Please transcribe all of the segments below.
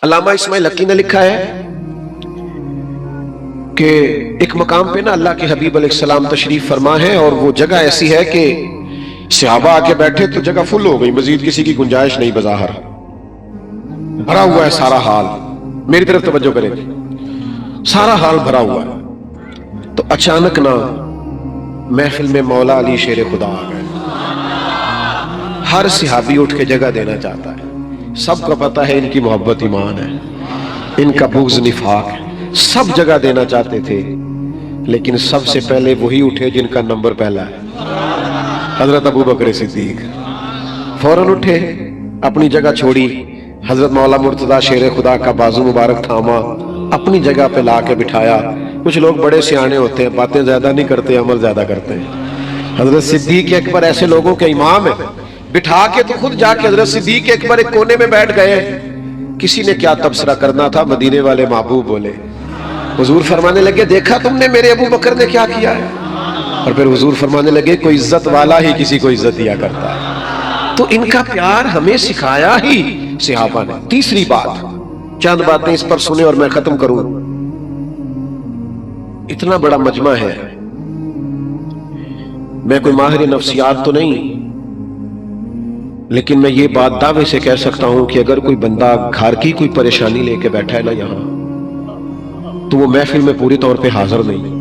علامہ اسماعیل حقی نے لکھا ہے کہ ایک مقام پہ نا اللہ کے حبیب علیہ السلام تشریف فرما ہے، اور وہ جگہ ایسی ہے کہ صحابہ آ کے بیٹھے تو جگہ فل ہو گئی، مزید کسی کی گنجائش نہیں، بظاہر بھرا ہوا ہے سارا حال۔ میری طرف توجہ کریں، سارا حال بھرا ہوا ہے۔ تو اچانک نا محفل میں مولا علی شیر خدا آ گئے۔ ہر صحابی اٹھ کے جگہ دینا چاہتا ہے، سب کو پتا ہے ان کی محبت ایمان ہے، ان کا بغض نفاق ہے، سب جگہ دینا چاہتے تھے، لیکن سب سے پہلے وہی اٹھے جن کا نمبر پہلا ہے، حضرت ابو بکر صدیق۔ فوراً اٹھے، اپنی جگہ چھوڑی، حضرت مولا مرتضیٰ شیر خدا کا بازو مبارک تھاما، اپنی جگہ پہ لا کے بٹھایا۔ کچھ لوگ بڑے سیانے ہوتے ہیں، باتیں زیادہ نہیں کرتے، عمل زیادہ کرتے ہیں۔ حضرت صدیق اکبر ایسے لوگوں کے امام ہیں، بٹھا کے تو خود جا کے حضرت صدیق اکبر ایک کونے میں بیٹھ گئے۔ کسی نے کیا تبصرہ کرنا تھا، مدینے والے محبوب بولے، حضور فرمانے لگے دیکھا تم نے میرے ابو بکر نے کیا کیا ہے؟ اور پھر حضور فرمانے لگے کوئی عزت والا ہی کسی کو عزت دیا کرتا ہے۔ تو ان کا پیار ہمیں سکھایا ہی صحابہ نے۔ تیسری بات، چند باتیں اس پر سنیں اور میں ختم کروں۔ اتنا بڑا مجمع ہے، میں کوئی ماہر نفسیات تو نہیں، لیکن میں یہ بات دعوے سے کہہ سکتا ہوں کہ اگر کوئی بندہ گھر کی کوئی پریشانی لے کے بیٹھا ہے نا یہاں، تو وہ محفل میں پوری طور پہ حاضر نہیں۔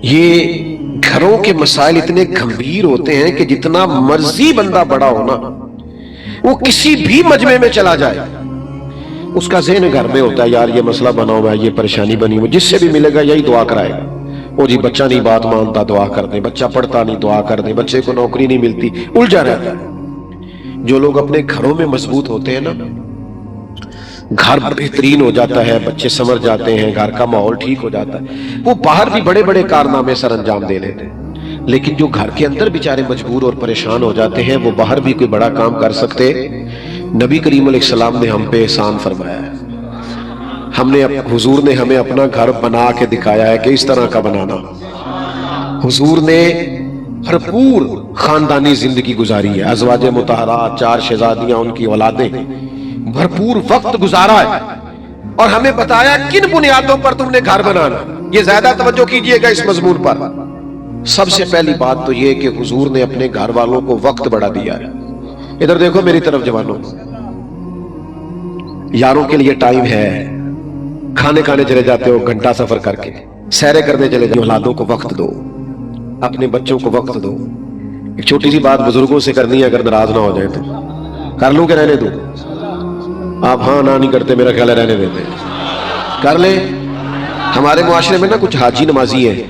یہ گھروں کے مسائل اتنے گھمبیر ہوتے ہیں کہ جتنا مرضی بندہ بڑا ہونا، وہ کسی بھی مجمع میں چلا جائے، اس کا ذہن گھر میں ہوتا ہے، یار یہ مسئلہ بنا ہوا ہے، یہ پریشانی بنی ہوئی، جس سے بھی ملے گا یہی دعا کرائے گا۔ او جی بچہ نہیں بات مانتا، دعا کر دیں، بچہ پڑھتا نہیں، دعا کر دیں، بچے کو نوکری نہیں ملتی، الجھا رہتا ہے۔ جو لوگ اپنے گھروں میں مضبوط ہوتے ہیں نا، گھر بہترین ہو جاتا ہے، بچے سمجھ جاتے ہیں، گھر کا ماحول ٹھیک ہو جاتا ہے، وہ باہر بھی بڑے بڑے کارنامے سر انجام دے لیتے ہیں۔ لیکن جو گھر کے اندر بیچارے مجبور اور پریشان ہو جاتے ہیں، وہ باہر بھی کوئی بڑا کام کر سکتے۔ نبی کریم علیہ السلام نے ہم پہ احسان فرمایا ہے، حضور نے ہمیں اپنا گھر بنا کے دکھایا ہے کہ اس طرح کا بنانا۔ حضور نے بھرپور خاندانی زندگی گزاری ہے، ازواج مطہرات، 4 شہزادیاں، ان کی اولادیں، بھرپور وقت گزارا ہے، اور ہمیں بتایا کن بنیادوں پر تم نے گھر بنانا۔ یہ زیادہ توجہ کیجئے گا اس مضمون پر۔ سب سے پہلی بات تو یہ کہ حضور نے اپنے گھر والوں کو وقت بڑا دیا ہے۔ ادھر دیکھو میری طرف جوانوں، یاروں کے لیے ٹائم ہے، کھانے کھانے چلے جاتے ہو گھنٹہ سفر کر کے، سیرے کرنے چلے جاتے ہو، اولادوں کو وقت دو، اپنے بچوں کو وقت دو۔ ایک چھوٹی سی بات بزرگوں سے کرنی ہے، اگر ناراض نہ ہو جائے تو کر لوں کہ رہنے دوں؟ آپ ہاں نہ نہیں کرتے، میرا خیال ہے رہنے دیتے، کر لیں۔ ہمارے معاشرے میں نا کچھ حاجی نمازی ہیں،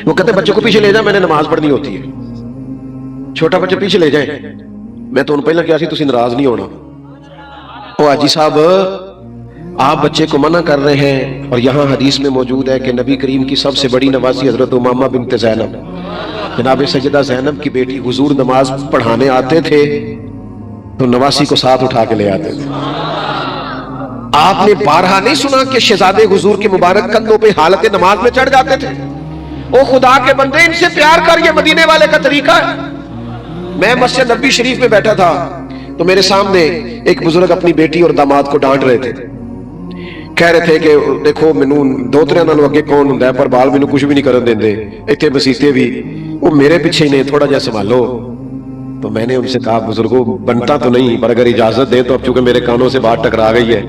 وہ کہتے ہیں بچے کو پیچھے لے جائیں، میں نے نماز پڑھنی ہوتی ہے۔ چھوٹا بچہ پیچھے لے جائیں، میں تو ان پہلے کیا سی تسی ناراض نہیں ہونا۔ او حاجی صاحب آپ بچے کو منع کر رہے ہیں، اور یہاں حدیث میں موجود ہے کہ نبی کریم کی سب سے بڑی نواسی حضرت امامہ بنت زینب، جناب سیدہ زینب کی بیٹی، حضور نماز پڑھانے آتے تھے تو نواسی کو ساتھ اٹھا کے لے آتے تھے۔ آپ نے بارہا نہیں سنا کہ شہزادے حضور کے مبارک کندھوں پہ حالت نماز میں چڑھ جاتے تھے؟ او خدا کے بندے، ان سے پیار کر، یہ مدینے والے کا طریقہ ہے۔ میں مسجد نبوی شریف میں بیٹھا تھا تو میرے سامنے ایک بزرگ اپنی بیٹی اور داماد کو ڈانٹ رہے تھے، کہہ رہے تھے کہ دیکھو مینوں دوترے نالوں اگے کون ہوندا ہے، پر بال مینوں کچھ بھی نہیں کرن دیندے، ایتھے مسیتے بھی، وہ میرے پیچھے ہی نے، تھوڑا جہا سنبھالو۔ تو میں نے ان سے کہا بزرگوں بنتا تو نہیں، پر اگر اجازت دیں تو اب چونکہ میرے کانوں سے بات ٹکرا گئی ہے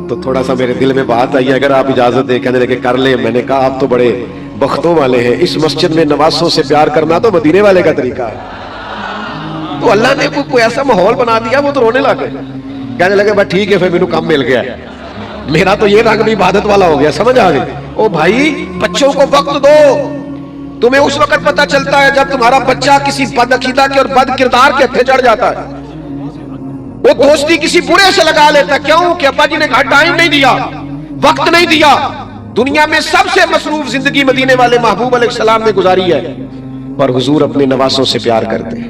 تو تھوڑا سا میرے دل میں بات آئی ہے، اگر آپ اجازت دیں۔ کہنے لگے کر لیں۔ میں نے کہا آپ تو بڑے بختوں والے ہیں، اس مسجد میں نوازوں سے پیار کرنا تو مدینے والے کا طریقہ ہے۔ تو اللہ نے کوئی ایسا ماحول بنا دیا، وہ تو رونے لگے، کہنے لگے بس ٹھیک ہے، پھر میرے کم مل گیا، میرا تو یہ رنگ بھی عبادت والا ہو گیا، سمجھ آ گئی۔ او بھائی بچوں کو وقت دو، تمہیں اس وقت پتہ چلتا ہے جب تمہارا بچہ کسی بد عقیدہ کے اور بد کردار کے ہتھے چڑھ جاتا ہے، وہ دوستی کسی برے سے لگا لیتا ہے، کیوں کہ ابا جی نے گھر ٹائم نہیں دیا، وقت نہیں دیا۔ دنیا میں سب سے مصروف زندگی مدینے والے محبوب علیہ السلام نے گزاری ہے، پر حضور اپنے نواسوں سے پیار کرتے،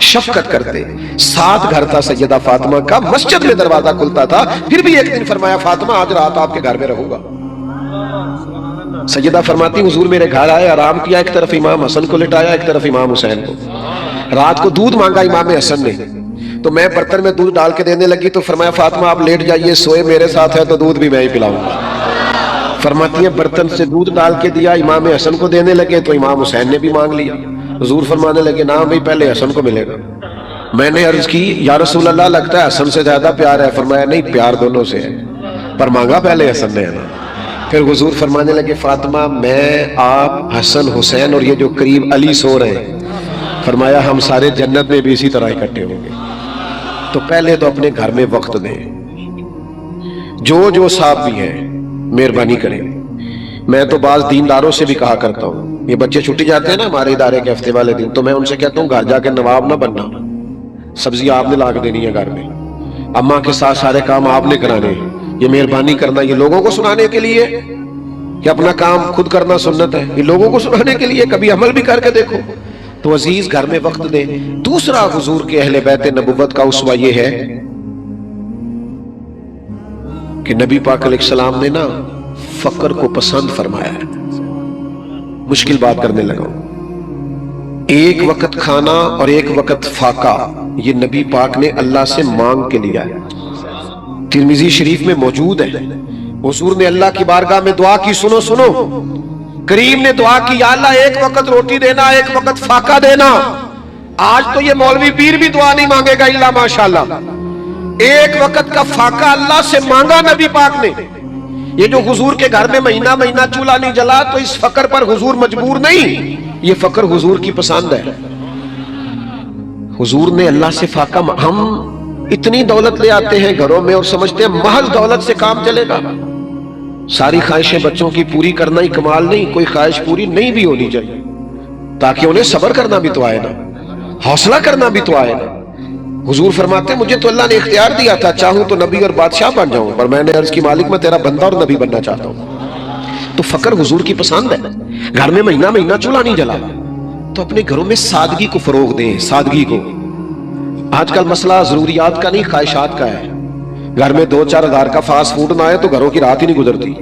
شفقت کرتے۔ ساتھ گھر تھا سیدہ فاطمہ کا، مسجد میں دروازہ کھلتا تھا، پھر بھی ایک دن فرمایا فاطمہ آج رات آپ کے گھر میں رہوں گا۔ سیدہ فرماتی حضور میرے گھر آئے، آرام کیا، ایک طرف امام حسن کو لٹایا، ایک طرف امام حسین کو۔ رات کو دودھ مانگا امام حسن نے، تو میں برتن میں دودھ ڈال کے دینے لگی تو فرمایا فاطمہ آپ لیٹ جائیے سوئے میرے ساتھ ہے تو دودھ بھی میں ہی پلاؤں گا. فرماتی ہے برتن سے دودھ ڈال کے دیا, امام حسن کو دینے لگے تو امام حسین نے بھی مانگ لیا. حضور فرمانے لگے نا بھائی پہلے حسن کو ملے گا. میں نے عرض کی یا رسول اللہ لگتا ہے حسن سے زیادہ پیار ہے. فرمایا نہیں پیار دونوں سے ہے پر مانگا پہلے حسن نے ہے نا. پھر حضور فرمانے لگے فاطمہ میں آپ حسن حسین اور یہ جو قریب علی سو رہے ہیں, فرمایا ہم سارے جنت میں بھی اسی طرح اکٹھے ہوں گے. تو پہلے تو اپنے گھر میں وقت دیں. جو صاحب بھی ہیں مہربانی کریں. میں تو بعض دینداروں سے بھی کہا کرتا ہوں, یہ بچے چھٹی جاتے ہیں نا ہمارے ادارے کے ہفتے والے دن, تو میں ان سے کہتا ہوں گھر جا کے نواب نہ بننا. سبزی آپ نے لا کے دینی ہے گھر میں, اماں کے ساتھ سارے کام آپ نے کرانے. یہ مہربانی کرنا یہ لوگوں کو سنانے کے لیے کہ اپنا کام خود کرنا سنت ہے, یہ لوگوں کو سنانے کے لیے کبھی عمل بھی کر کے دیکھو. تو عزیز گھر میں وقت دیں. دوسرا حضور کے اہل بیت نبوت کا اسوہ یہ ہے کہ نبی پاک علیہ السلام نے نا فقر کو پسند فرمایا ہے. مشکل بات کرنے لگا ہوں. ایک وقت کھانا اور ایک وقت فاقہ یہ نبی پاک نے اللہ سے مانگ کے لیا ہے. ترمذی شریف میں موجود ہے. حضور نے اللہ کی بارگاہ میں دعا کی, سنو کریم نے دعا کی یا اللہ ایک وقت روٹی دینا ایک وقت فاقہ دینا. آج تو یہ مولوی پیر بھی دعا نہیں مانگے گا الا ماشاءاللہ. ایک وقت کا فاقہ اللہ سے مانگا نبی پاک نے. یہ جو حضور کے گھر میں مہینہ مہینہ چولہا نہیں جلا تو اس فقر پر حضور مجبور نہیں, یہ فقر حضور کی پسند ہے. حضور نے اللہ سے فاقہ. ہم اتنی دولت لے آتے ہیں گھروں میں اور سمجھتے ہیں محض دولت سے کام چلے گا. ساری خواہشیں بچوں کی پوری کرنا ہی کمال نہیں, کوئی خواہش پوری نہیں بھی ہونی چاہیے تاکہ انہیں صبر کرنا بھی تو آئے نا, حوصلہ کرنا بھی تو آئے نا. حضور فرماتے ہیں مجھے تو اللہ نے اختیار دیا تھا چاہوں تو نبی اور بادشاہ بن جاؤں, پر میں نے عرض کی مالک میں تیرا بندہ اور نبی بننا چاہتا ہوں. تو فقر حضور کی پسند ہے. گھر میں مہینہ مہینہ چولہا نہیں جلا تو اپنے گھروں میں سادگی کو فروغ دیں. سادگی کو. آج کل مسئلہ ضروریات کا نہیں خواہشات کا ہے. گھر میں 2-4 ہزار کا فاسٹ فوڈ نہ آئے تو گھروں کی رات ہی نہیں گزرتی.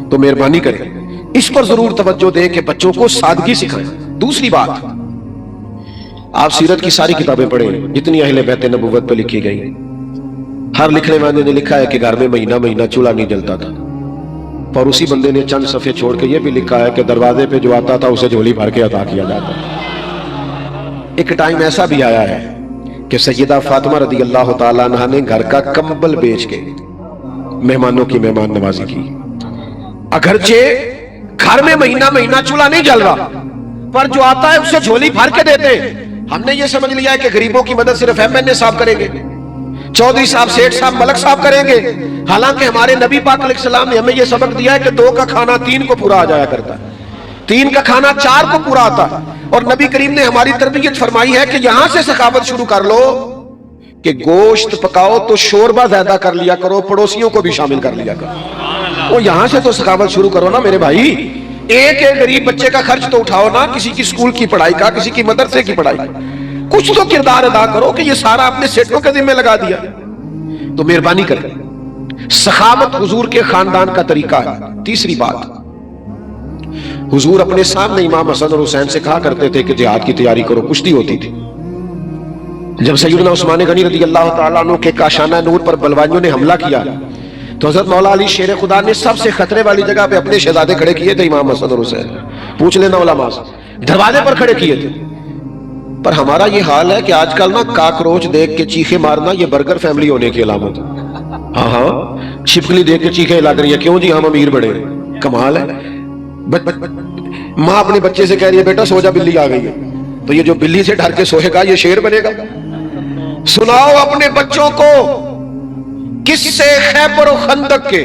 تو مہربانی کریں اس پر ضرور توجہ دیں کہ بچوں کو سادگی سکھائیں. دوسری بات, آپ سیرت کی ساری کتابیں پڑھیں جتنی اہل بیت نبوت پہ لکھی گئی. ہر لکھنے والے نے لکھا ہے کہ گھر میں مہینہ مہینہ چولہا نہیں جلتا تھا, اور اسی بندے نے چند صفحے چھوڑ کے یہ بھی لکھا ہے کہ دروازے پہ جو آتا تھا اسے جھولی بھر کے عطا کیا جاتا. ایک ٹائم ایسا بھی آیا ہے کہ سیدہ فاطمہ رضی اللہ تعالیٰ عنہ نے گھر کا کمبل بیچ کے مہمانوں کی مہمان نوازی کی. اگرچہ گھر میں مہینہ مہینہ چولہا نہیں جل رہا پر جو آتا ہے اسے جھولی بھر کے دیتے. ہم نے یہ سمجھ لیا ہے کہ غریبوں کی مدد صرف ایم صاحب کریں گے, چودھری صاحب, سیٹھ صاحب, ملک صاحب کریں گے. حالانکہ ہمارے نبی پاک علیہ السلام نے ہمیں یہ سبق دیا ہے کہ 2 کا کھانا 3 کو پورا آ جایا کرتا ہے, 3 کا کھانا 4 کو پورا آتا ہے. اور نبی کریم نے ہماری تربیت فرمائی ہے کہ یہاں سے سخاوت شروع کر لو کہ گوشت پکاؤ تو شوربہ زیادہ کر لیا کرو, پڑوسیوں کو بھی شامل کر لیا کرو. وہ یہاں سے تو سخاوت شروع کرو نا میرے بھائی. ایک غریب بچے کا خرچ تو اٹھاؤ نا, کسی کی اسکول کی پڑھائی کا, کسی کی مدرسے کی پڑھائی کا. کچھ تو کردار ادا کرو کہ یہ سارا اپنے سیٹوں کے ذمہ لگا دیا. تو مہربانی کر سخاوت حضور کے خاندان کا طریقہ ہے. تیسری بات, حضور اپنے سامنے امام حسن اور حسین سے کہا کرتے تھے کہ جہاد کی تیاری کرو. کشتی ہوتی تھی. جب سیدنا عثمان غنی رضی اللہ تعالیٰ عنہ کے کاشانہ نور پر بلوائیوں نے حملہ کیا تو حضرت مولا علی شیر خدا نے سب سے خطرے والی جگہ پہ اپنے شہزادے کھڑے کیے تھے, امام حسن اور حسین. پوچھ لینا علماء سے, دروازے پر کھڑے کیے تھے. پر ہمارا یہ حال ہے کہ آج کل نا کاکروچ دیکھ کے چیخے مارنا یہ برگر فیملی ہونے کی علامت ہے. ہاں چھپکلی دیکھ کے چیخیں لگ رہی ہے, کیوں جی ہم امیر بڑے, کمال ہے. ماں اپنے بچے سے کہہ رہی ہے بیٹا سو جا بلی آ گئی ہے, تو یہ جو بلی سے ڈر کے سوئے گا یہ شیر بنے گا. سناؤ اپنے بچوں کو قصے خیبر و خندق کے,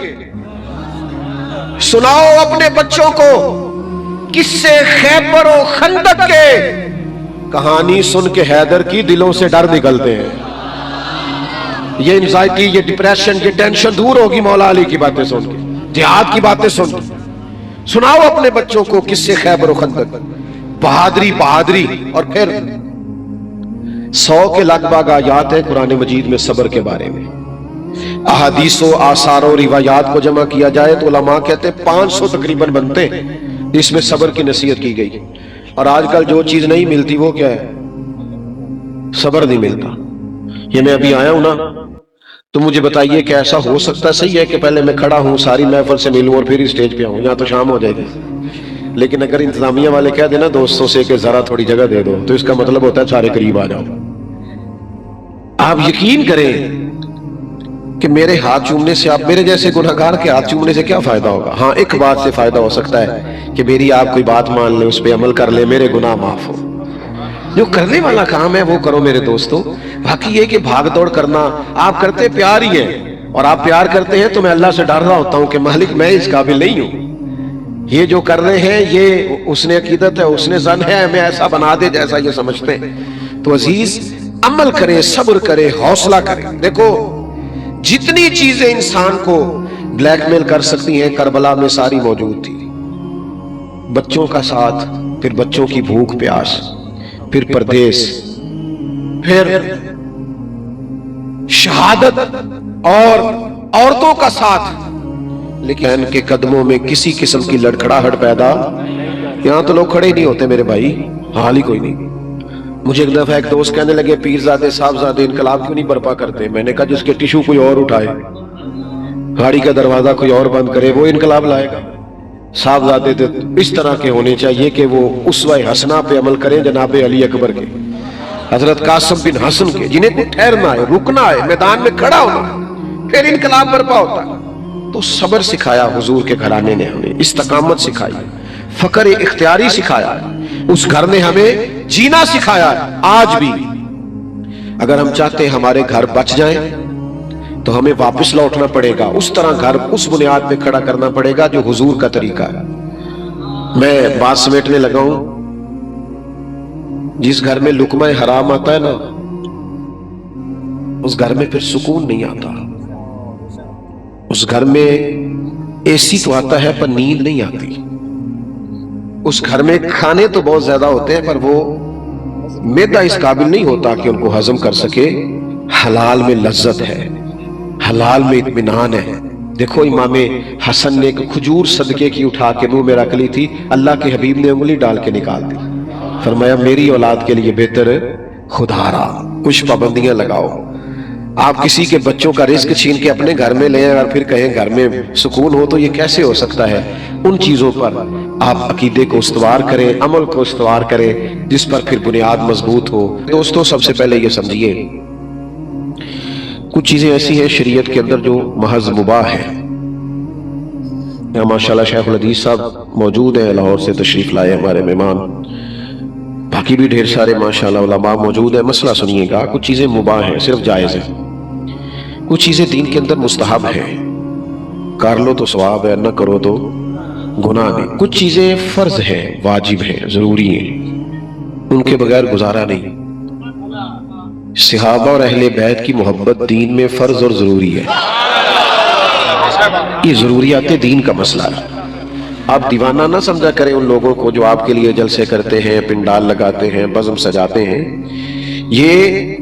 سناؤ اپنے بچوں کو قصے خیبر و خندق کے. کہانی سن کے حیدر کی دلوں سے ڈر نکلتے ہیں. یہ انزائٹی, یہ ڈپریشن, یہ ٹینشن دور ہوگی مولا علی کی باتیں سن کے, جہاد کی باتیں سن کے. سناؤ اپنے بچوں کو قصے خیبر و خندق, بہادری. اور پھر 100 کے لگ بھگ آیات ہیں قرآن مجید میں صبر کے بارے میں. احادیث و آثار و روایات کو جمع کیا جائے تو علماء کہتے ہیں 500 تقریباً بنتے ہیں جس میں صبر کی نصیحت کی گئی. اور آج کل جو چیز نہیں ملتی وہ کیا ہے, صبر نہیں ملتا. یہ میں ابھی آیا ہوں نا، تو مجھے بتائیے کہ ایسا ہو سکتا ہے صحیح ہے کہ پہلے میں کھڑا ہوں ساری محفل سے ملوں اور پھر اسٹیج پہ آؤں؟ یہاں تو شام ہو جائے گی. لیکن اگر انتظامیہ والے کہہ دینا دوستوں سے کہ ذرا تھوڑی جگہ دے دو، تو اس کا مطلب ہوتا ہے سارے قریب آ جاؤ. آپ یقین کریں کہ میرے ہاتھ چومنے سے، آپ میرے جیسے گناہگار کے ہاتھ چومنے سے کیا فائدہ ہوگا؟ ہاں ایک بات سے فائدہ ہو سکتا ہے کہ میری آپ کوئی بات مان لیں، اس پہ عمل کر لیں، میرے گناہ معاف ہو. جو کرنے والا کام ہے وہ کرو میرے دوستو. باقی یہ کہ بھاگ دوڑ کرنا، آپ کرتے پیار ہی ہے، اور آپ پیار کرتے ہیں تو میں اللہ سے ڈر رہا ہوتا ہوں کہ مالک میں اس قابل نہیں ہوں. یہ جو کر رہے ہیں یہ اس نے عقیدت ہے، اس نے ظن ہے، ہمیں ایسا بنا دے جیسا یہ سمجھتے ہیں. تو عزیز عمل کریں، صبر کریں، حوصلہ کریں. دیکھو جتنی چیزیں انسان کو بلیک میل کر سکتی ہیں کربلا میں ساری موجود تھی. بچوں کا ساتھ، پھر بچوں کی بھوک پیاس، پھر پردیس، پھر شہادت اور عورتوں کا ساتھ. لیکن ان کے قدموں میں کسی قسم کی لڑکھڑاہٹ پیدا، یہاں تو لوگ کھڑے ہی نہیں ہوتے میرے بھائی، حال ہی کوئی نہیں. مجھے ایک دفعہ ایک دوست کہنے لگے پیرزادے صاحبزادے انقلاب کیوں نہیں برپا کرتے؟ میں نے کہا جس کے ٹیشو کوئی اور اٹھائے، گاڑی کا دروازہ کوئی اور بند کرے، وہ انقلاب لائے گا. صاحبزادے تو اس طرح کے ہونے چاہیے کہ وہ اسوہ حسنہ پہ عمل کریں جناب علی اکبر کے، حضرت قاسم بن حسن کے، جنہیں کو ٹھہرنا ہے، رکنا ہے، میدان میں کھڑا ہونا، پھر انقلاب برپا ہوتا ہے. تو صبر سکھایا حضور کے گھرانے نے ہمیں، استقامت سکھائی، فقر اختیاری سکھایا، اس گھر نے ہمیں جینا سکھایا. آج بھی اگر ہم چاہتے ہیں ہمارے گھر بچ جائیں تو ہمیں واپس لوٹنا پڑے گا، اس طرح گھر اس بنیاد پہ کھڑا کرنا پڑے گا جو حضور کا طریقہ ہے. میں بات سمیٹنے لگا ہوں. جس گھر میں لقمہ حرام آتا ہے نا، اس گھر میں پھر سکون نہیں آتا. اس گھر میں اے سی تو آتا ہے پر نیند نہیں آتی. اس گھر میں کھانے تو بہت زیادہ ہوتے ہیں پر وہ معدہ اس قابل نہیں ہوتا کہ ان کو ہضم کر سکے. حلال میں لذت ہے، حلال میں اطمینان ہے. دیکھو امام حسن نے ایک کھجور صدقے کی اٹھا کے منہ میں رکھ لی تھی، اللہ کے حبیب نے انگلی ڈال کے نکال دی. فرمایا میری اولاد کے لیے بہتر خدا را، کچھ پابندیاں لگاؤ. آپ کسی کے بچوں کا رزق چھین کے اپنے گھر میں لیں اور پھر کہیں گھر میں سکون ہو، تو یہ کیسے ہو سکتا ہے؟ ان چیزوں پر آپ عقیدے کو استوار کریں، عمل کو استوار کریں، جس پر پھر بنیاد مضبوط ہو. دوستو سب سے پہلے یہ سمجھیے کچھ چیزیں ایسی ہیں شریعت کے اندر جو محض مباح ہیں. یہاں ماشاءاللہ شیخ الحدیث صاحب موجود ہیں، لاہور سے تشریف لائے ہمارے مہمان، باقی بھی ڈھیر سارے ماشاءاللہ علماء موجود ہیں. مسئلہ سنیے گا، کچھ چیزیں مباح ہیں، صرف جائز ہیں. کچھ چیزیں دین کے اندر مستحب ہیں، کر لو تو ثواب ہے، نہ کرو تو گناہ نہیں. کچھ چیزیں فرض ہیں، واجب ہیں، ضروری ہیں، ان کے بغیر گزارا نہیں. صحابہ اور اہل بیت کی محبت دین میں فرض اور ضروری ہے. یہ ضروریات دین کا مسئلہ ہے. آپ دیوانہ نہ سمجھا کریں ان لوگوں کو جو آپ کے لیے جلسے کرتے ہیں، پنڈال لگاتے ہیں، بزم سجاتے ہیں. یہ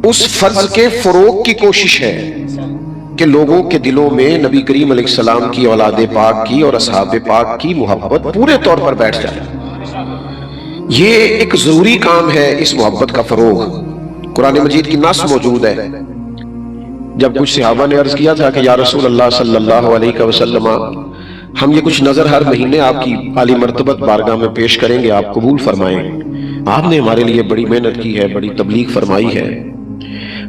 اس فرض کے فروغ کی کوشش ہے کہ لوگوں کے دلوں میں نبی کریم علیہ السلام کی، اولاد پاک کی اور اصحاب پاک کی محبت پورے طور پر بیٹھ جائے. یہ ایک ضروری کام ہے اس محبت کا فروغ. قرآن مجید کی نص موجود ہے. جب کچھ صحابہ نے عرض کیا تھا کہ یا رسول اللہ صلی اللہ علیہ وسلم، ہم یہ کچھ نظر ہر مہینے آپ کی عالی مرتبت بارگاہ میں پیش کریں گے، آپ قبول فرمائیں. آپ نے ہمارے لیے بڑی محنت کی ہے، بڑی تبلیغ فرمائی ہے،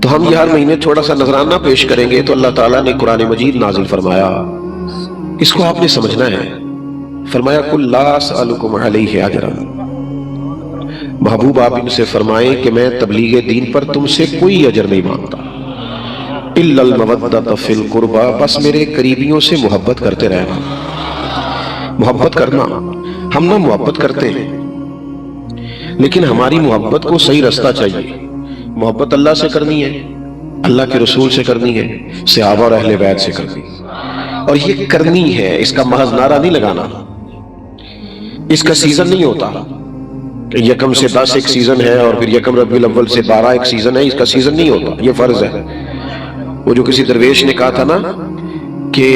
تو ہم یہ ہر مہینے تھوڑا سا نذرانہ پیش کریں گے. تو اللہ تعالیٰ نے قرآن مجید نازل فرمایا. اس کو آپ نے سمجھنا ہے. فرمایا قل لا اسألکم علیہ اجرا، محبوب آپ ان سے فرمائیں کہ میں تبلیغ دین پر تم سے کوئی اجر نہیں مانگتا. الا المودۃ فی القربى، بس میرے قریبیوں سے محبت کرتے رہنا. محبت کرنا، ہم نہ محبت کرتے ہیں لیکن ہماری محبت کو صحیح رستہ چاہیے. محبت اللہ سے کرنی ہے، اللہ کے رسول سے کرنی ہے، صحابہ اور اہل بیت سے کرنی ہے. اور یہ کرنی ہے، اس کا محض نعرہ نہیں لگانا. اس کا سیزن نہیں ہوتا کہ یکم سے 10 ایک سیزن ہے اور پھر یکم ربیع الاول سے 12 ایک سیزن ہے. اس کا سیزن نہیں ہوتا، یہ فرض ہے. وہ جو کسی درویش نے کہا تھا نا کہ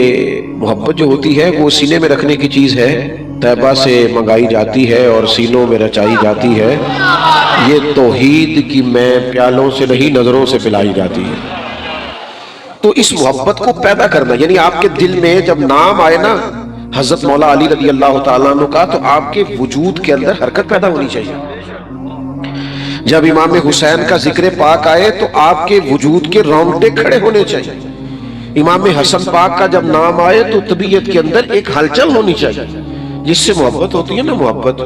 محبت جو ہوتی ہے وہ سینے میں رکھنے کی چیز ہے طیبہ سے منگائی جاتی ہے اور سینوں میں رچائی جاتی ہے، یہ توحید کی میں پیالوں سے نہیں نظروں سے پلائی جاتی ہے۔ تو اس محبت کو پیدا کرنا، یعنی آپ کے دل میں جب نام آئے نا حضرت مولا علی رضی اللہ تعالیٰ عنہ کا، تو آپ کے وجود کے اندر حرکت پیدا ہونی چاہیے۔ جب امام حسین کا ذکر پاک آئے تو آپ کے وجود کے رونگٹے کھڑے ہونے چاہیے۔ امام حسن پاک کا جب نام آئے تو طبیعت کے اندر ایک ہلچل ہونی چاہیے۔ جس سے محبت ہوتی ہے نا، محبت،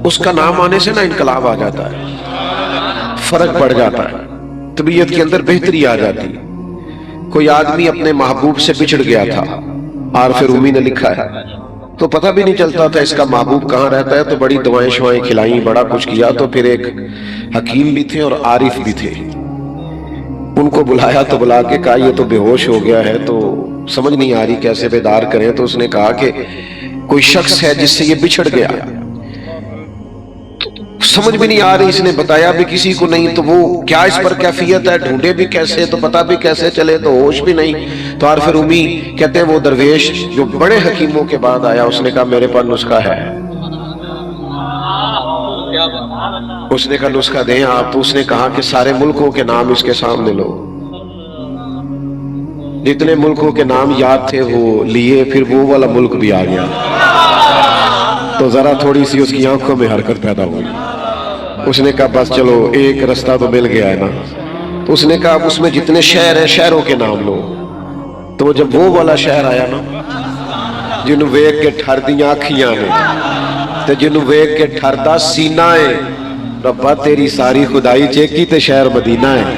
اس کا نام آنے سے نا انقلاب آ جاتا ہے، فرق پڑ جاتا ہے، طبیعت کے اندر بہتری آ جاتی ہے۔ کوئی آدمی اپنے محبوب سے بچھڑ گیا تھا، عارف رومی نے لکھا ہے، تو پتہ بھی نہیں چلتا تھا اس کا محبوب کہاں رہتا ہے، تو بڑی دوائیں شوائیں کھلائیں، بڑا کچھ کیا، تو پھر ایک حکیم بھی تھے اور عارف بھی تھے، ان کو بلایا تو بلا کے کہا یہ تو بے ہوش ہو گیا ہے، تو سمجھ نہیں آ رہی کیسے بیدار کریں۔ تو اس نے کہا کہ کوئی شخص ہے جس سے یہ بچھڑ گیا، سمجھ بھی نہیں آ رہی، اس نے بتایا بھی کسی کو نہیں، تو وہ کیا اس پر کیفیت ہے، ڈھونڈے بھی کیسے، تو پتہ بھی کیسے چلے، تو ہوش بھی نہیں۔ تو عارف رومی کہتے ہیں وہ درویش جو بڑے حکیموں کے بعد آیا، اس نے کہا میرے پاس نسخہ ہے۔ اس نے کہا نسخہ دیں آپ، تو اس نے کہا کہ سارے ملکوں کے نام اس کے سامنے لو۔ جتنے ملکوں کے نام یاد تھے وہ لیے، پھر وہ والا ملک بھی آ گیا، تو ذرا تھوڑی سی اس کی آنکھوں میں حرکت پیدا ہوئی۔ اس نے کہا بس چلو ایک رستہ تو مل گیا ہے نا۔ تو اس نے کہا اب اس میں جتنے شہر ہیں شہروں کے نام لو۔ تو جب وہ والا شہر آیا نا، جنہوں ویک کے ٹھر دیاں آکھیاں نے، تو جنہوں ویک کے ٹھر دا سینہ ہے، ربا تیری ساری خدائی چیکی تے شہر مدینہ ہے۔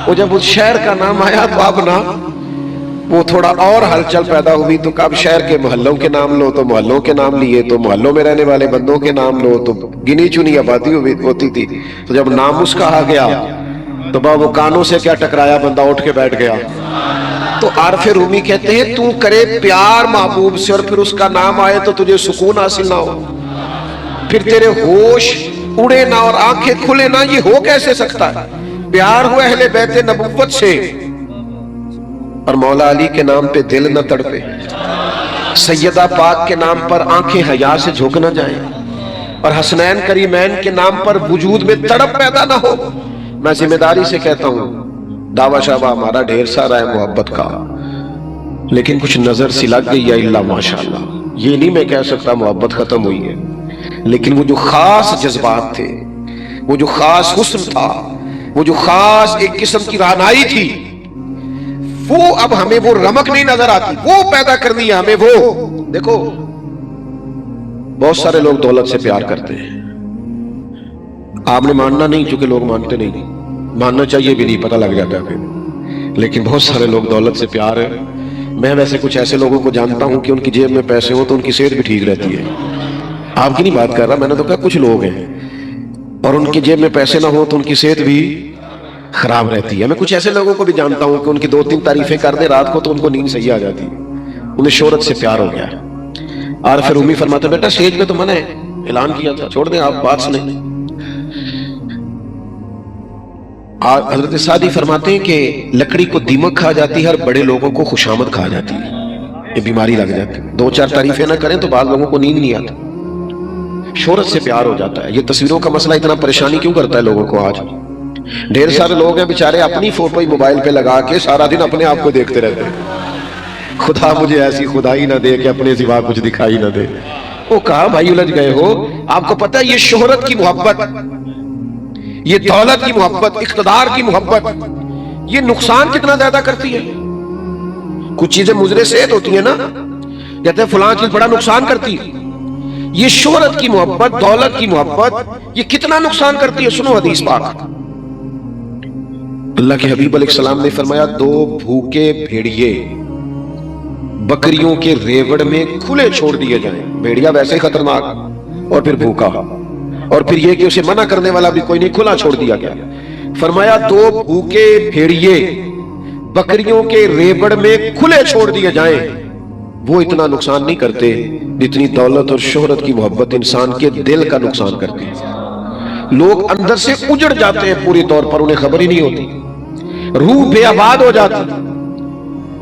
وہ جب اس شہر کا نام آیا تو اب نا وہ تھوڑا اور ہلچل پیدا ہوئی، تو کب شہر کے محلوں کے نام لو، تو محلوں کے نام لیے، تو محلوں میں رہنے والے بندوں کے نام لو، تو گنی چنی آبادی ہوتی تھی۔ تو جب نام اس کا آ گیا تو وہ کانوں سے کیا ٹکرایا، بندہ اٹھ کے بیٹھ گیا۔ تو عارف رومی کہتے ہیں تو کرے پیار محبوب سے اور پھر اس کا نام آئے تو تجھے سکون حاصل نہ ہو، پھر تیرے ہوش اڑے نہ اور آنکھیں کھلے نہ، یہ ہو کیسے سکتا ہے؟ پیار ہوا اہل بیت نبوت سے اور مولا علی کے نام پہ دل نہ تڑپے، سیدہ پاک کے نام پر آنکھیں حیا سے جھک نہ جائیں، اور حسنین کریمین کے نام پر وجود میں تڑپ پیدا نہ ہو۔ میں ذمہ داری سے کہتا ہوں دعویٰ شعبہ ہمارا ڈھیر سارا ہے محبت کا، لیکن کچھ نظر سی لگ گئی ہے اللہ ماشاءاللہ۔ یہ نہیں میں کہہ سکتا محبت ختم ہوئی ہے، لیکن وہ جو خاص جذبات تھے، وہ جو خاص حسن تھا، وہ جو خاص ایک قسم کی رہنائی تھی، وہ اب ہمیں وہ رمق نہیں نظر آتی، وہ پیدا کرنی ہے ہمیں۔ وہ دیکھو بہت سارے لوگ دولت سے پیار کرتے ہیں، آپ نے ماننا نہیں چونکہ لوگ مانتے نہیں، ماننا چاہیے بھی نہیں، پتہ لگ جاتا ہے پھر، لیکن بہت سارے لوگ دولت سے پیار ہے۔ میں ویسے کچھ ایسے لوگوں کو جانتا ہوں کہ ان کی جیب میں پیسے ہوں تو ان کی صحت بھی ٹھیک رہتی ہے، آپ کی نہیں بات کر رہا، میں نے تو کہا کچھ لوگ ہیں اور ان کی جیب میں پیسے نہ ہوں تو ان کی صحت بھی خراب رہتی ہے۔ میں کچھ ایسے لوگوں کو بھی جانتا ہوں کہ ان کی 2-3 تعریفیں کر دے رات کو تو ان کو نیند صحیح آ جاتی ہے، انہیں شہرت سے پیار ہو گیا ہے۔ عارف رومی فرماتے بیٹا اسٹیج پہ تو میں نے اعلان کیا تھا، چھوڑ دیں آپ بات سنیں۔ حضرت سعدی فرماتے ہیں کہ لکڑی کو دیمک کھا جاتی ہے اور بڑے لوگوں کو خوشامد کھا جاتی ہے، یہ بیماری لگ جاتی ہے، 2-4 تعریفیں نہ کریں تو بعض لوگوں کو نیند نہیں آتا، شہرت سے پیار ہو جاتا ہے۔ یہ تصویروں کا مسئلہ اتنا پریشانی کیوں کرتا ہے لوگوں کو آج؟ ڈھیر سارے لوگ ہیں بیچارے اپنی فوٹو ہی موبائل پہ لگا کے سارا دن اپنے آپ کو دیکھتے رہتے ہیں، خدا مجھے ایسی خدائی نہ دے کہ اپنے سوا کچھ دکھائی نہ دے۔ وہ کہا بھائی الجھ گئے ہو، آپ کو پتہ ہے یہ شہرت کی محبت، یہ دولت کی محبت، اقتدار کی محبت، یہ نقصان کتنا زیادہ کرتی ہے۔ کچھ چیزیں مضر صحت ہوتی ہیں نا، کہتے ہیں فلاں چیز بڑا نقصان کرتی ہے، یہ شہرت کی محبت، دولت کی محبت، یہ کتنا نقصان کرتی ہے۔ سنو حدیث پاک، اللہ کے حبیب علیہ السلام نے فرمایا 2 بھوکے بھیڑیے بکریوں کے ریوڑ میں کھلے چھوڑ دیے جائیں، بھیڑیا ویسے خطرناک اور پھر بھوکا، اور پھر یہ کہ اسے منع کرنے والا بھی کوئی نہیں، کھلا چھوڑ دیا گیا۔ فرمایا 2 بھوکے بھیڑیے بکریوں کے ریوڑ میں کھلے چھوڑ دیے جائیں، وہ اتنا نقصان نہیں کرتے جتنی دولت اور شہرت کی محبت انسان کے دل کا نقصان کرتی ہے۔ لوگ اندر سے اجڑ جاتے ہیں پوری طور پر، انہیں خبر ہی نہیں ہوتی، روح بے آباد ہو جاتی،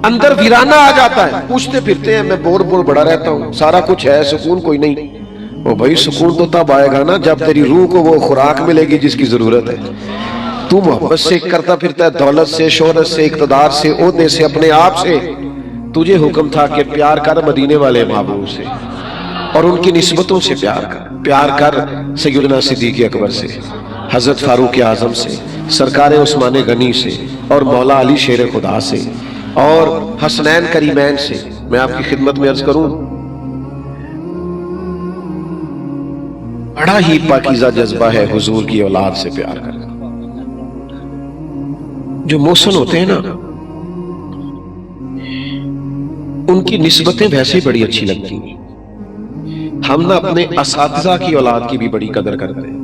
اندر ویرانہ آ جاتا ہے، پوچھتے پھرتے ہیں میں بور بڑا رہتا ہوں، سارا کچھ ہے، سکون کوئی نہیں۔ وہ بھائی سکون تو تب آئے گا نا جب تیری روح کو وہ خوراک ملے گی جس کی ضرورت ہے۔ تو محبت سے کرتا پھرتا ہے، دولت سے، شہرت سے، اقتدار سے، عہدے سے، اپنے آپ سے۔ تجھے حکم تھا کہ پیار کر مدینے والے محبوب سے اور ان کی نسبتوں سے پیار کر سیدنا صدیق اکبر سے، حضرت فاروق اعظم سے، سرکار عثمان غنی سے، اور مولا علی شیر خدا سے، اور حسنین کریمین سے۔ میں آپ کی خدمت میں عرض کروں، بڑا ہی پاکیزہ جذبہ ہے حضور کی اولاد سے پیار کرنا۔ جو محسن ہوتے ہیں نا ان کی نسبتیں ویسے بڑی اچھی لگتی ہیں۔ ہم نہ اپنے اساتذہ کی اولاد کی بھی بڑی قدر کرتے ہیں،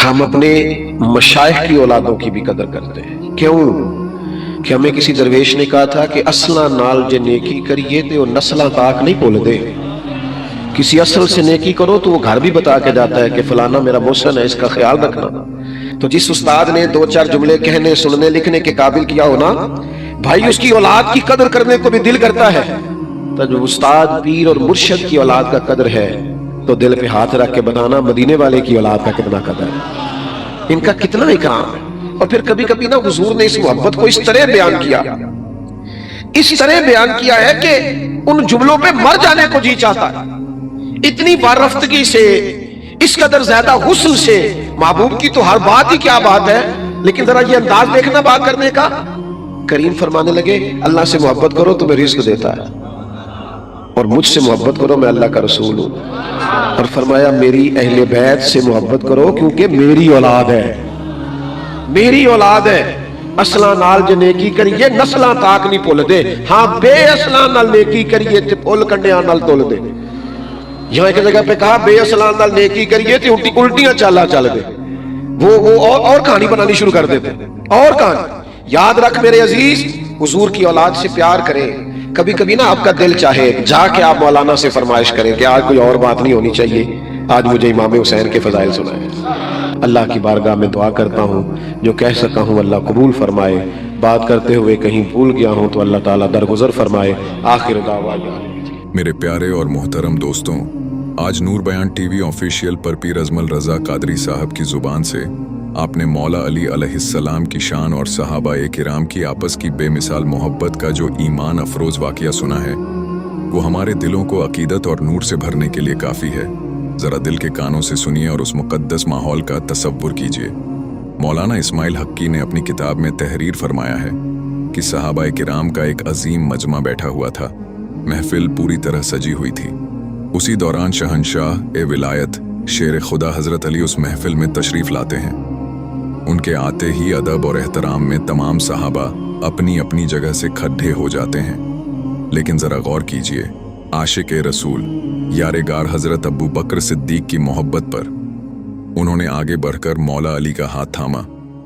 ہم اپنے مشائخ کی اولادوں کی بھی قدر کرتے ہیں۔ کیوں کہ ہمیں کسی درویش نے کہا تھا کہ اصلاں نال جے نیکی کریے تے وہ نسلاں تاک نہیں بھول دے۔ کسی اصل سے نیکی کرو تو وہ گھر بھی بتا کے جاتا ہے کہ فلانا میرا محسن ہے، اس کا خیال رکھنا۔ تو جس استاد نے دو چار جملے کہنے، سننے، لکھنے کے قابل کیا ہونا، بھائی اس کی اولاد کی قدر کرنے کو بھی دل کرتا ہے۔ تو جو استاد، پیر اور مرشد کی اولاد کا قدر ہے تو دل پہ ہاتھ رکھ کے بتانا مدینے والے کی اولاد کا کتنا قدر ہے، ان کا کتنا اکرام ہے۔ اور پھر کبھی کبھی نا حضور نے اس محبت کو اس طرح بیان کیا، اس طرح بیان کیا ہے کہ ان جملوں پہ مر جانے کو جی چاہتا ہے۔ اتنی بارفتگی سے، اس قدر زیادہ حسن سے، محبوب کی تو ہر بات ہی کیا بات ہے، لیکن ذرا یہ انداز دیکھنا بات کرنے کا۔ کریم فرمانے لگے اللہ سے محبت کرو تمہیں رزق دیتا ہے، اور مجھ سے محبت کرو میں اللہ کا رسول ہوں۔ اور فرمایا میری اہل بیت سے محبت کرو کیونکہ میری اولاد ہے، میری اولاد ہے۔ اصلاں نال جے نیکی کریے نسلاں تاک نہیں بھول دے، ہاں بے اصلاں نال نیکی کریے تے پھول کنڈیاں نال تول دے۔ یہاں ایک جگہ پہ کہا بے اصلاں نال نیکی کریے تے الٹیاں چالا چل دے۔ وہ اور کہانی بنانی شروع کر دیتے، اور کہانی۔ یاد رکھ میرے عزیز، حضور کی اولاد سے پیار کریں۔ کبھی کبھی نا آپ کا دل چاہے جا کے آپ مولانا سے فرمائش کریں کہ آج کوئی اور بات نہیں ہونی چاہیے، آج مجھے امام حسین کے فضائل سنائیں۔ اللہ کی بارگاہ میں دعا کرتا ہوں جو کہہ سکا ہوں اللہ قبول فرمائے، بات کرتے ہوئے کہیں بھول گیا ہوں تو اللہ تعالیٰ درگزر فرمائے۔ آخر دعوانا میرے پیارے اور محترم دوستوں، آج نور بیان ٹی وی آفیشیل پر پیر اجمل رضا قادری صاحب کی زبان سے آپ نے مولا علی علیہ السلام کی شان اور صحابہ کرام کی آپس کی بے مثال محبت کا جو ایمان افروز واقعہ سنا ہے، وہ ہمارے دلوں کو عقیدت اور نور سے بھرنے کے لیے کافی ہے۔ ذرا دل کے کانوں سے سنیے اور اس مقدس ماحول کا تصور کیجیے۔ مولانا اسماعیل حقی نے اپنی کتاب میں تحریر فرمایا ہے کہ صحابہ کرام کا ایک عظیم مجمع بیٹھا ہوا تھا، محفل پوری طرح سجی ہوئی تھی۔ اسی دوران شہنشاہ ولایت شیر خدا حضرت علی اس محفل میں تشریف لاتے ہیں۔ ان کے آتے ہی ادب اور احترام میں تمام صحابہ اپنی اپنی جگہ سے کھڑے ہو جاتے ہیں۔ لیکن ذرا غور کیجیے، عاشق رسول یارگار حضرت ابو بکر صدیق کی محبت پر انہوں نے آگے بڑھ کر مولا علی کا ہاتھ تھاما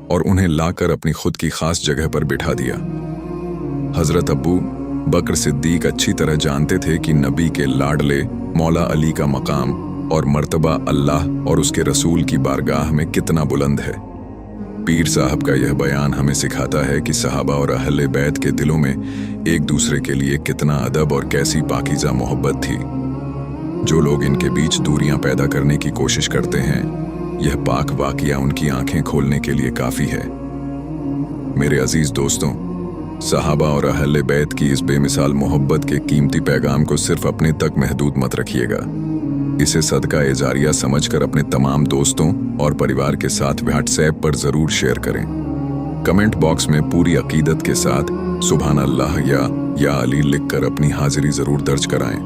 اور انہیں لا کر اپنی خود کی خاص جگہ پر بٹھا دیا۔ حضرت ابو بکر صدیق اچھی طرح جانتے تھے کہ نبی کے لاڈلے مولا علی کا مقام اور مرتبہ اللہ اور اس کے رسول کی بارگاہ میں کتنا بلند ہے۔ پیر صاحب کا یہ بیان ہمیں سکھاتا ہے کہ صحابہ اور اہل بیت کے دلوں میں ایک دوسرے کے لیے کتنا ادب اور کیسی پاکیزہ محبت تھی۔ جو لوگ ان کے بیچ دوریاں پیدا کرنے کی کوشش کرتے ہیں، یہ پاک واقعہ ان کی آنکھیں کھولنے کے لیے کافی ہے۔ میرے عزیز دوستوں، صحابہ اور اہل بیت کی اس بے مثال محبت کے قیمتی پیغام کو صرف اپنے تک محدود مت رکھیے گا، اسے صدقہ جاریہ سمجھ کر اپنے تمام دوستوں اور پریوار کے ساتھ واٹس ایپ پر ضرور شیئر کریں۔ کمنٹ باکس میں پوری عقیدت کے ساتھ سبحان اللہ یا علی لکھ کر اپنی حاضری ضرور درج کرائیں۔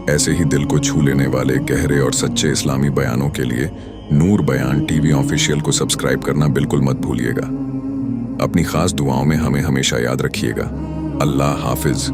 ایسے ہی دل کو چھو لینے والے گہرے اور سچے اسلامی بیانوں کے لیے نور بیان ٹی وی آفیشیل کو سبسکرائب کرنا بالکل مت بھولیے گا۔ اپنی خاص دعاؤں میں ہمیں ہمیشہ یاد رکھیے گا۔ اللہ حافظ۔